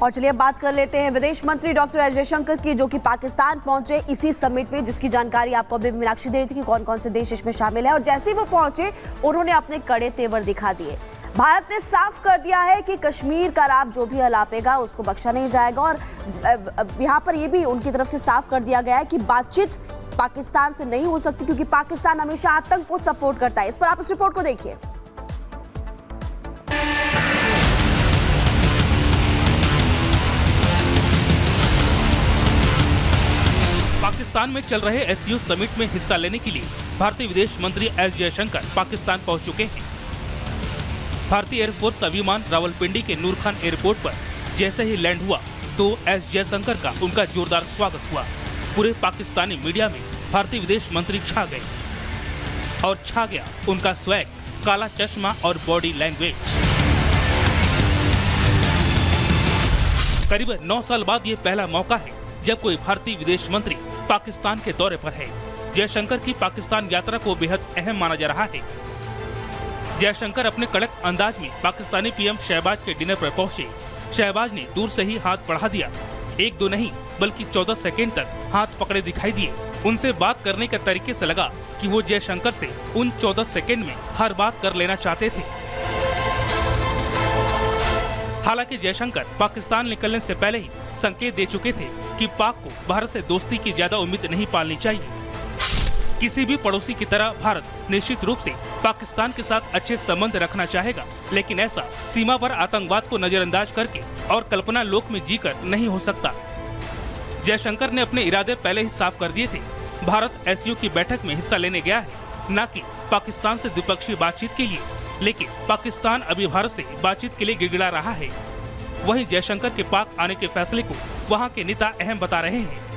और चलिए अब बात कर लेते हैं विदेश मंत्री डॉक्टर एस जयशंकर की, जो कि पाकिस्तान पहुंचे इसी समिट में, जिसकी जानकारी आपको अभी मीनाक्षी दे रही थी कि कौन कौन से देश इसमें शामिल है। और जैसे ही वो पहुंचे उन्होंने अपने कड़े तेवर दिखा दिए। भारत ने साफ कर दिया है कि कश्मीर का राग जो भी अलापेगा उसको बख्शा नहीं जाएगा। और यहाँ पर यह भी उनकी तरफ से साफ कर दिया गया है कि बातचीत पाकिस्तान से नहीं हो सकती, क्योंकि पाकिस्तान हमेशा आतंक को सपोर्ट करता है। इस पर आप इस रिपोर्ट को देखिए। पाकिस्तान में चल रहे एससीओ समिट में हिस्सा लेने के लिए भारतीय विदेश मंत्री एस जयशंकर पाकिस्तान पहुंच चुके हैं। भारतीय एयरफोर्स का विमान रावलपिंडी के नूर खान एयरपोर्ट पर जैसे ही लैंड हुआ तो एस जयशंकर का उनका जोरदार स्वागत हुआ। पूरे पाकिस्तानी मीडिया में भारतीय विदेश मंत्री छा गए और छा गया उनका स्वैग, काला चश्मा और बॉडी लैंग्वेज। करीब 9 साल बाद ये पहला मौका है जब कोई भारतीय विदेश मंत्री पाकिस्तान के दौरे पर है। जयशंकर की पाकिस्तान यात्रा को बेहद अहम माना जा रहा है। जयशंकर अपने कड़क अंदाज में पाकिस्तानी पीएम शहबाज के डिनर पर पहुंचे। शहबाज ने दूर से ही हाथ बढ़ा दिया। 1-2 नहीं बल्कि 14 सेकेंड तक हाथ पकड़े दिखाई दिए। उनसे बात करने के तरीके से लगा कि वो जयशंकर से उन 14 सेकेंड में हर बात कर लेना चाहते थे। हालांकि जयशंकर पाकिस्तान निकलने से पहले ही संकेत दे चुके थे कि पाक को भारत से दोस्ती की ज्यादा उम्मीद नहीं पालनी चाहिए। किसी भी पड़ोसी की तरह भारत निश्चित रूप से पाकिस्तान के साथ अच्छे संबंध रखना चाहेगा, लेकिन ऐसा सीमा पर आतंकवाद को नजरअंदाज करके और कल्पना लोक में जीकर नहीं हो सकता। जयशंकर ने अपने इरादे पहले ही साफ कर दिए थे। भारत एससीओ की बैठक में हिस्सा लेने गया है, न कि पाकिस्तान से द्विपक्षीय बातचीत के लिए। लेकिन पाकिस्तान अभी भारत से बातचीत के लिए गिड़गिड़ा रहा है। वहीं जयशंकर के पाक आने के फैसले को वहां के नेता अहम बता रहे हैं।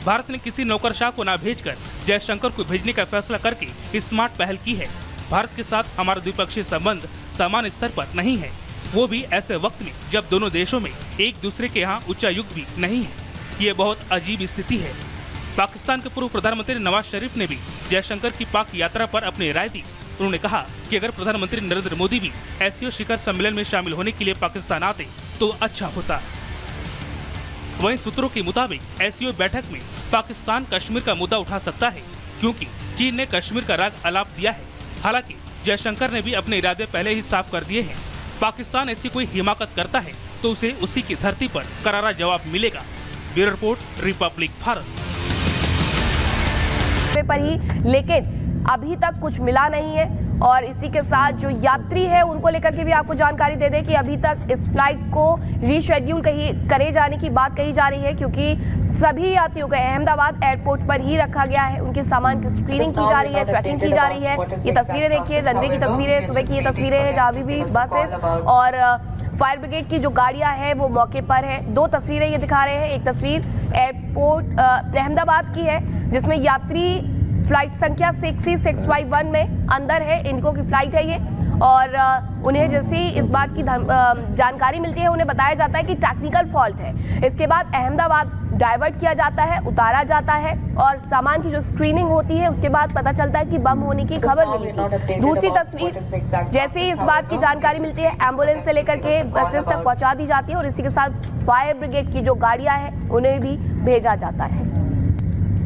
भारत ने किसी नौकरशाह को न भेजकर जयशंकर को भेजने का फैसला करके स्मार्ट पहल की है। भारत के साथ हमारा द्विपक्षीय संबंध सामान्य स्तर पर नहीं है, वो भी ऐसे वक्त में जब दोनों देशों में एक दूसरे के यहाँ उच्चायुक्त भी नहीं है। ये बहुत अजीब स्थिति है। पाकिस्तान के पूर्व प्रधानमंत्री नवाज शरीफ ने भी जयशंकर की पाक यात्रा पर अपनी राय दी। उन्होंने कहा कि अगर प्रधानमंत्री नरेंद्र मोदी भी एससीओ शिखर सम्मेलन में शामिल होने के लिए पाकिस्तान आते तो अच्छा होता। वहीं सूत्रों के मुताबिक एससीओ बैठक में पाकिस्तान कश्मीर का मुद्दा उठा सकता है, क्योंकि चीन ने कश्मीर का राग अलाप दिया है। हालांकि जयशंकर ने भी अपने इरादे पहले ही साफ कर दिए हैं। पाकिस्तान ऐसी कोई हिमाकत करता है तो उसे उसी की धरती पर करारा जवाब मिलेगा। Bureau report, Republic Bharat. पर ही लेकिन अभी तक कुछ मिला नहीं है। और इसी के साथ जो यात्री है उनको लेकर के भी आपको जानकारी दे दें कि अभी तक इस फ्लाइट को रीशेड्यूल करे जाने की बात कही जा रही है, क्योंकि सभी यात्रियों को अहमदाबाद एयरपोर्ट पर ही रखा गया है। उनके सामान की स्क्रीनिंग की जा रही है, चेकिंग की जा रही है। ये तस्वीरें देखिए, रनवे की तस्वीरें, सुबह की ये तस्वीरें हैं जहाँ भी बसेस और फायर ब्रिगेड की जो गाड़ियां हैं वो मौके पर है। 2 तस्वीरें ये दिखा रहे हैं। एक तस्वीर एयरपोर्ट अहमदाबाद की है, जिसमें यात्री फ्लाइट संख्या 6C651 में अंदर है। इंडिगो की फ्लाइट है ये। और उन्हें जैसे ही इस बात की जानकारी मिलती है, उन्हें बताया जाता है कि टेक्निकल फॉल्ट है। इसके बाद अहमदाबाद डाइवर्ट किया जाता है, उतारा जाता है और सामान की जो स्क्रीनिंग होती है उसके बाद पता चलता है कि बम होने की खबर मिली थी। दूसरी तस्वीर, जैसे ही इस बात की जानकारी मिलती है, एम्बुलेंस से लेकर के बसेस तक पहुंचा दी जाती है और इसी के साथ फायर ब्रिगेड की जो गाड़ियां हैं उन्हें भी भेजा जाता है।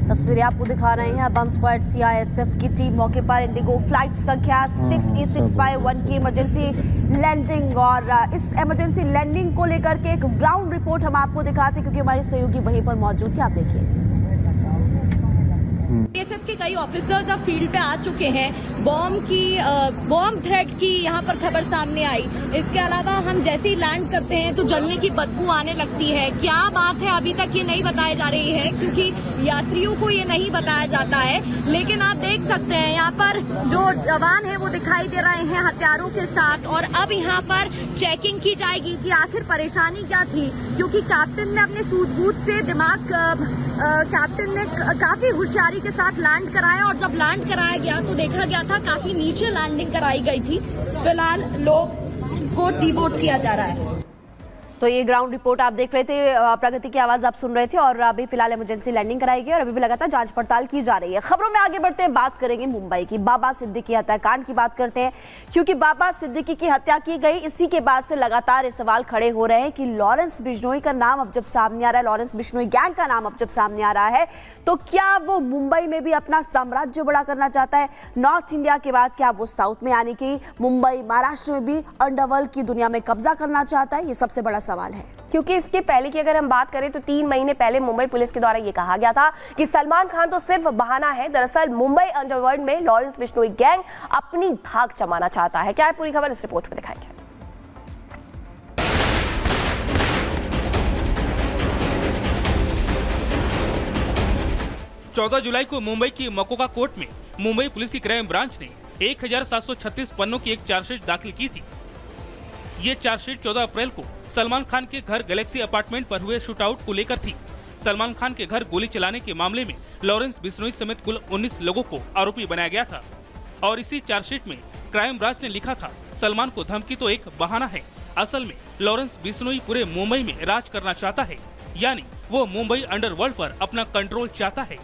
तस्वीरें आपको दिखा रहे हैं बम स्क्वाड सीआईएसएफ की टीम मौके पर इंडिगो फ्लाइट संख्या 6E651 की इमरजेंसी लैंडिंग। और इस इमरजेंसी लैंडिंग को लेकर के एक ग्राउंड रिपोर्ट हम आपको दिखाते हैं, क्योंकि हमारे सहयोगी वहीं पर मौजूद थे। आप देखिए, सीआईएसएफ के कई ऑफिसर्स अब फील्ड पे आ चुके हैं। बॉम्ब थ्रेट की यहाँ पर खबर सामने आई। इसके अलावा हम जैसे ही लैंड करते हैं तो जलने की बदबू आने लगती है। क्या बात है अभी तक ये नहीं बताई जा रही है, क्योंकि यात्रियों को ये नहीं बताया जाता है। लेकिन आप देख सकते हैं यहाँ पर जो जवान है वो दिखाई दे रहे हैं हथियारों के साथ। और अब यहाँ पर चेकिंग की जाएगी कि आखिर परेशानी क्या थी, क्योंकि कैप्टन ने अपने सूझबूझ से कैप्टन ने काफी होशियारी के साथ लैंड कराया। और जब लैंड कराया गया तो देखा गया था काफी नीचे लैंडिंग कराई गई थी। फिलहाल लोग को डिबोर्ड किया जा रहा है। तो ये ग्राउंड रिपोर्ट आप देख रहे थे, प्रगति की आवाज आप सुन रहे थे और अभी फिलहाल इमरजेंसी लैंडिंग कराई गई और अभी भी लगातार जांच पड़ताल की जा रही है। खबरों में आगे बढ़ते हैं, बात करेंगे मुंबई की। बाबा सिद्दीकी हत्याकांड की बात करते हैं, क्योंकि बाबा सिद्दीकी की हत्या की गई, इसी के बाद से लगातार ये सवाल खड़े हो रहे हैं कि लॉरेंस बिश्नोई का नाम अब जब सामने आ रहा है, लॉरेंस बिश्नोई गैंग का नाम अब जब सामने आ रहा है, तो क्या वो मुंबई में भी अपना साम्राज्य बड़ा करना चाहता है? नॉर्थ इंडिया के बाद क्या वो साउथ में, यानी कि मुंबई महाराष्ट्र में भी अंडरवर्ल्ड की दुनिया में कब्जा करना चाहता है? ये सबसे बड़ा सवाल है, क्योंकि इसके पहले की अगर हम बात करें तो 3 महीने पहले मुंबई पुलिस के द्वारा ये कहा गया था कि सलमान खान तो सिर्फ बहाना है। दरअसल मुंबई अंडरवर्ल्ड में लॉरेंस बिश्नोई गैंग अपनी धाक जमाना चाहता है। क्या है पूरी खबर, इस रिपोर्ट में दिखाएंगे। 14 जुलाई को मुंबई की मकोका कोर्ट में मुंबई पुलिस की क्राइम ब्रांच ने 1736 पन्नों की एक चार्जशीट दाखिल की थी। ये चार्जशीट 14 अप्रैल को सलमान खान के घर गैलेक्सी अपार्टमेंट पर हुए शूटआउट को लेकर थी। सलमान खान के घर गोली चलाने के मामले में लॉरेंस बिश्नोई समेत कुल 19 लोगों को आरोपी बनाया गया था और इसी चार्जशीट में क्राइम ब्रांच ने लिखा था, सलमान को धमकी तो एक बहाना है, असल में लॉरेंस बिश्नोई पूरे मुंबई में राज करना चाहता है, यानी वो मुंबई अंडरवर्ल्ड पर अपना कंट्रोल चाहता है।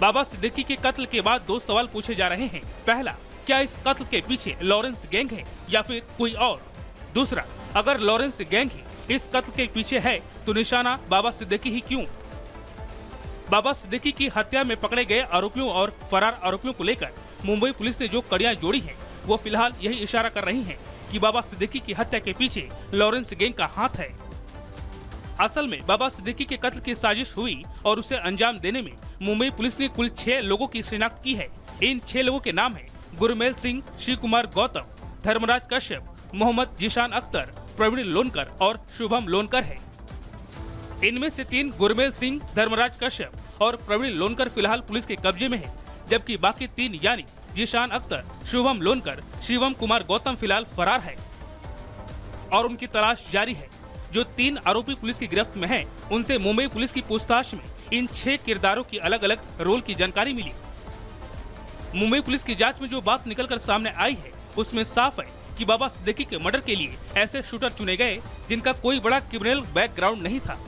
बाबा सिद्दीकी के कत्ल के बाद 2 सवाल पूछे जा रहे हैं। पहला, क्या इस कत्ल के पीछे लॉरेंस गैंग है या फिर कोई और? दूसरा, अगर लॉरेंस गैंग ही इस कत्ल के पीछे है तो निशाना बाबा सिद्दीकी ही क्यों? बाबा सिद्दीकी की हत्या में पकड़े गए आरोपियों और फरार आरोपियों को लेकर मुंबई पुलिस ने जो कड़ियां जोड़ी हैं, वो फिलहाल यही इशारा कर रही हैं कि बाबा सिद्दीकी की हत्या के पीछे लॉरेंस गैंग का हाथ है। असल में बाबा सिद्दीकी के कत्ल की साजिश हुई और उसे अंजाम देने में मुंबई पुलिस ने कुल 6 लोगों की शिनाख्त की है। इन 6 लोगों के नाम है गुरमेल सिंह, शिव कुमार गौतम, धर्मराज कश्यप, मोहम्मद जीशान अख्तर, प्रवीण लोनकर और शुभम लोनकर है। इनमें से 3 गुरमेल सिंह, धर्मराज कश्यप और प्रवीण लोनकर फिलहाल पुलिस के कब्जे में है, जबकि बाकी 3 यानी जीशान अख्तर, शुभम लोनकर, शिवम कुमार गौतम फिलहाल फरार है और उनकी तलाश जारी है। जो 3 आरोपी पुलिस की गिरफ्त में हैं, उनसे मुंबई पुलिस की पूछताछ में इन 6 किरदारों की अलग अलग रोल की जानकारी मिली। मुंबई पुलिस की जांच में जो बात निकलकर सामने आई है, उसमें साफ है कि बाबा सिद्दीकी के मर्डर के लिए ऐसे शूटर चुने गए जिनका कोई बड़ा क्रिमिनल बैकग्राउंड नहीं था।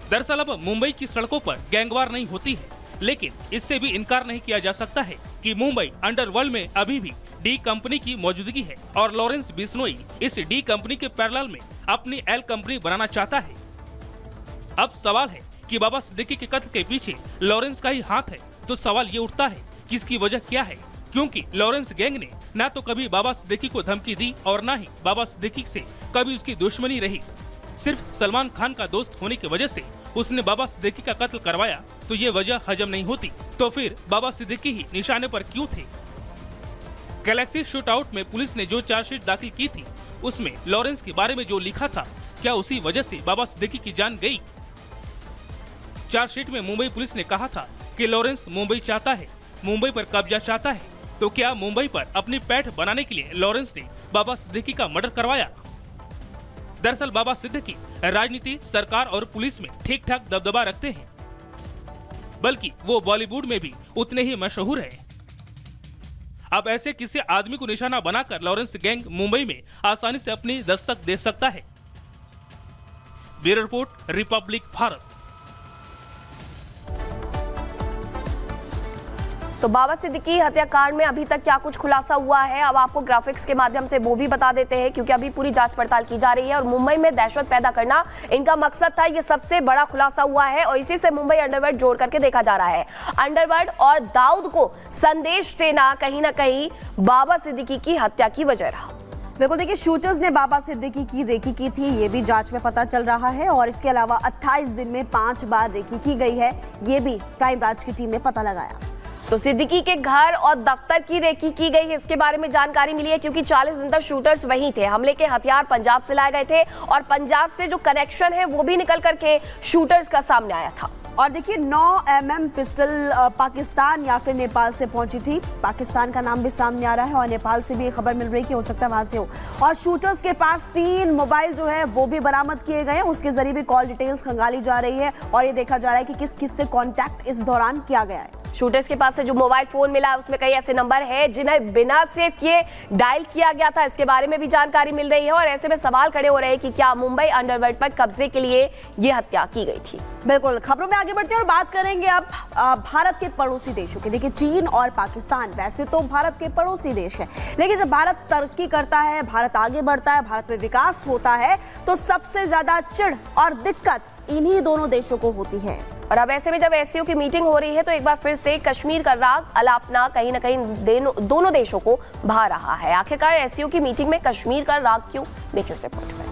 दरअसल अब मुंबई की सड़कों पर गैंगवार नहीं होती है, लेकिन इससे भी इनकार नहीं किया जा सकता है कि मुंबई अंडरवर्ल्ड में अभी भी डी कंपनी की मौजूदगी है और लॉरेंस बिश्नोई इस डी कंपनी के पैरेलल में अपनी एल कंपनी बनाना चाहता है। अब सवाल है कि बाबा सिद्दीकी के कत्ल के पीछे लॉरेंस का ही हाथ है, तो सवाल ये उठता है कि इसकी वजह क्या है, क्योंकि लॉरेंस गैंग ने न तो कभी बाबा सिद्दीकी को धमकी दी और न ही बाबा सिद्दीकी से कभी उसकी दुश्मनी रही। सिर्फ सलमान खान का दोस्त होने की वजह से उसने बाबा सिद्दीकी का कत्ल करवाया, तो ये वजह हजम नहीं होती। तो फिर बाबा सिद्दीकी ही निशाने पर क्यों थे? गैलेक्सी शूटआउट में पुलिस ने जो चार्जशीट दाखिल की थी, उसमें लॉरेंस के बारे में जो लिखा था, क्या उसी वजह से बाबा सिद्दीकी की जान गई? चार्जशीट में मुंबई पुलिस ने कहा था कि लॉरेंस मुंबई चाहता है, मुंबई पर कब्जा चाहता है, तो क्या मुंबई पर अपनी पैठ बनाने के लिए लॉरेंस ने बाबा सिद्दीकी का मर्डर करवाया? दरअसल बाबा सिद्दीकी राजनीति, सरकार और पुलिस में ठीक ठाक दबदबा रखते हैं, बल्कि वो बॉलीवुड में भी उतने ही मशहूर हैं। अब ऐसे किसी आदमी को निशाना बनाकर लॉरेंस गैंग मुंबई में आसानी से अपनी दस्तक दे सकता है। Bureau report, Republic Bharat. तो बाबा सिद्दीकी हत्याकांड में अभी तक क्या कुछ खुलासा हुआ है, अब आपको ग्राफिक्स के माध्यम से वो भी बता देते हैं, क्योंकि अभी पूरी जांच पड़ताल की जा रही है और मुंबई में दहशत पैदा करना इनका मकसद था। ये सबसे बड़ा खुलासा हुआ है और इसी से मुंबई अंडरवर्ल्ड जोड़ करके देखा जा रहा है। अंडरवर्ल्ड और दाऊद को संदेश देना कहीं ना कहीं बाबा सिद्दीकी की हत्या की वजह रहा। बिल्कुल, देखिए शूटर्स ने बाबा सिद्दीकी की रेकी की थी, ये भी जांच में पता चल रहा है और इसके अलावा 28 दिन में 5 बार रेकी की गई है, ये भी क्राइम ब्रांच की टीम ने पता लगाया। तो सिद्दीकी के घर और दफ्तर की रेकी की गई है, इसके बारे में जानकारी मिली है, क्योंकि 40 दिन तक शूटर्स वहीं थे। हमले के हथियार पंजाब से लाए गए थे और पंजाब से जो कनेक्शन है वो भी निकल करके शूटर्स का सामने आया था। और देखिए 9 mm पिस्टल पाकिस्तान या फिर नेपाल से पहुंची थी। पाकिस्तान का नाम भी सामने आ रहा है और नेपाल से भी खबर मिल रही है कि हो सकता है वहां से हो। और शूटर्स के पास 3 मोबाइल जो है वो भी बरामद किए गए हैं, उसके जरिए भी कॉल डिटेल्स खंगाली जा रही है और ये देखा जा रहा है कि किस किस से कॉन्टैक्ट इस दौरान किया गया है। शूटर्स के पास से जो मोबाइल फोन मिला है उसमें कई ऐसे नंबर है जिन्हें बिना सेव किए डायल किया गया था। इसके बारे में भी जानकारी मिल रही है और ऐसे में सवाल खड़े हो रहे हैं कि क्या मुंबई अंडरवर्ल्ड पर कब्जे के लिए ये हत्या की गई थी। बिल्कुल, खबरों में आगे बढ़ते हैं और बात करेंगे अब भारत के पड़ोसी देशों की। देखिए, चीन और पाकिस्तान वैसे तो भारत के पड़ोसी देश है, लेकिन जब भारत तरक्की करता है, भारत आगे बढ़ता है, भारत में विकास होता है, तो सबसे ज्यादा चिढ़ और दिक्कत इन्हीं दोनों देशों को होती है। और अब ऐसे में जब एससीओ की मीटिंग हो रही है तो एक बार फिर से कश्मीर का राग अलापना कहीं ना कहीं दोनों देशों को भा रहा है। आखिरकार एससीओ की मीटिंग में कश्मीर का राग क्यों, देखिए इस रिपोर्ट में।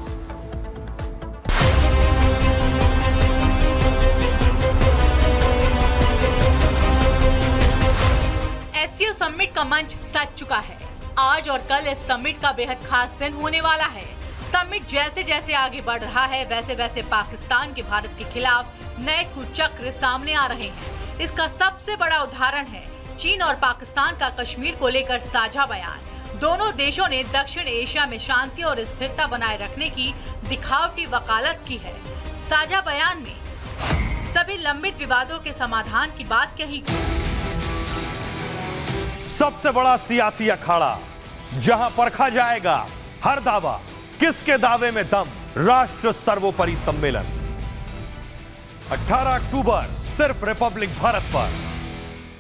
एससीओ समिट का मंच सज चुका है। आज और कल इस समिट का बेहद खास दिन होने वाला है। समिट जैसे जैसे आगे बढ़ रहा है वैसे वैसे पाकिस्तान के भारत के खिलाफ नए कुचक्र सामने आ रहे हैं। इसका सबसे बड़ा उदाहरण है चीन और पाकिस्तान का कश्मीर को लेकर साझा बयान। दोनों देशों ने दक्षिण एशिया में शांति और स्थिरता बनाए रखने की दिखावटी वकालत की है। साझा बयान में सभी लंबित विवादों के समाधान की बात कही गई। सबसे बड़ा सियासी अखाड़ा जहां परखा जाएगा हर दावा, किसके दावे में दम। राष्ट्र सर्वोपरि सम्मेलन 18 अक्टूबर सिर्फ रिपब्लिक भारत पर।